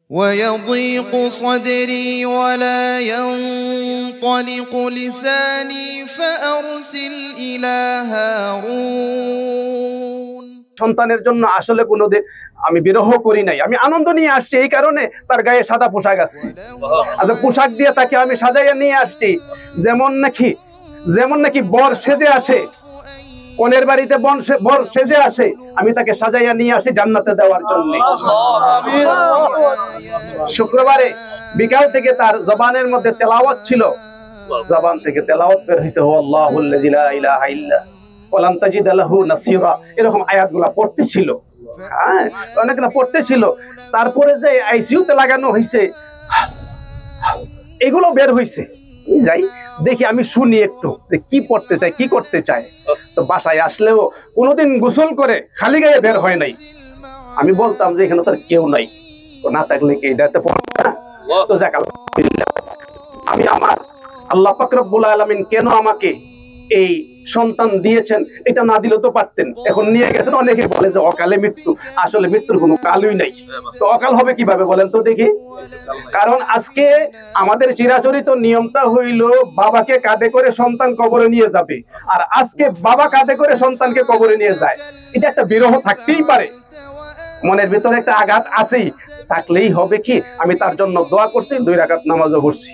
ويضيق صدري ولا ينطلق لساني فأرسل إلى هارون সন্তানের জন্য আসলে কোনোদিন আমি বিরহ করি নাই, আমি আনন্দ নিয়ে আসছি, এই কারণে তার গায়ে সাদা পোশাক আছে। আচ্ছা, পোশাক দিয়ে তাকে আমি সাজাইয়া নিয়ে আসছি, যেমন নাকি বর সেজে আসে, কনের বাড়িতে বর সেজে আসে, আমি তাকে সাজাইয়া নিয়ে আসি জান্নাতে দেওয়ার জন্য। শুক্রবারে বিকাল থেকে তার জবানের মধ্যে তেলাওয়াত ছিল, জবান থেকে তেলাওয়াত বের হইছে, আল্লাহুল্লাযী লা ইলাহা ইল্লা ওয়ালান তাজিদ লাহু নাসীরা, এরকম আয়াতগুলা পড়তে ছিল, অনেকগুলা পড়তে ছিল। তারপরে যে আইসিইউতে লাগানো হইছে, এগুলো বের হইছে। যাই দেখি, আমি শুনি একটু যে কি পড়তে চাই, কি করতে চায়। তো বাসায় আসলেও কোনোদিন গোসল করে খালি গায়ে বের হয় নাই। আমি বলতাম যে এখানে তার কেউ নাই, না থাকলে কি এটাতে পড়বে না? তো যাক, আলহামদুলিল্লাহ, আমি আমার আল্লাহ পাক রব্বুল আলামিন কেন আমাকে এই সন্তান দিয়েছেন, এটা না দিলেও তো পারতেন। এখন নিয়ে গেছেন, অনেকে বলে যে অকালে মৃত্যু, আসলে মৃত্যুর কোনো কালই নাই। তো অকাল হবে কিভাবে বলেন তো দেখি? কারণ আজকে আমাদের চিরাচরিত নিয়মটা হইল বাবাকে কাঁধে করে সন্তান কবরে নিয়ে যাবে, আর আজকে বাবা কাঁধে করে সন্তানকে কবরে নিয়ে যায়। এটা একটা বিরহ থাকতেই পারে, মনের ভিতরে একটা আঘাত আছেই, থাকলেই হবে কি, আমি তার জন্য দোয়া করছি, 2 রাকাত নামাজও পড়ছি।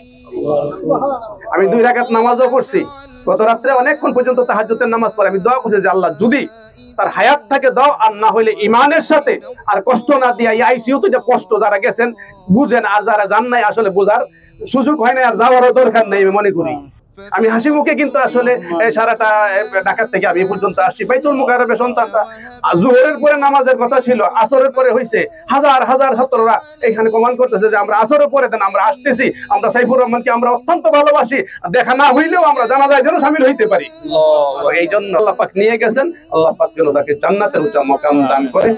আমি 2 রাকাত নামাজও পড়ছি। গত রাত্রে অনেকক্ষণ পর্যন্ত তাহাজ্জুদের নামাজ পড়ে আমি দোয়া করছি যে আল্লাহ, যদি তার হায়াত থাকে দাও, আর না হইলে ইমানের সাথে আর কষ্ট না দিয়া, এই আইসিইউ তো যে কষ্ট, যারা গেছেন বুঝেন, আর যারা যান নাই আসলে বোঝার সুযোগ হয় না, আর যাওয়ারও দরকার নেই আমি মনে করি। আমি হাসি মুখে কিন্তু আসলে সারাটা ঢাকা থেকে আমি পর্যন্ত আসছি। বাইতুল মুকাররমে সন্তানটা জোহরের পরে নামাজের কথা ছিল, আসরের পরে হইছে, হাজার হাজার ছাত্ররা এখানে কমান করতেছে যে আমরা আসরের পরে দেন, আমরা আসতেছি, আমরা সাইফুর রহমানকে আমরা অত্যন্ত ভালোবাসি, দেখা না হইলেও আমরা জানাজায় যেন শামিল হইতে পারি। এই জন্য আল্লাহ পাক নিয়ে গেছেন, আল্লাহ পাক যেন তাকে জান্নাতের উচ্চ মাকাম দান করে।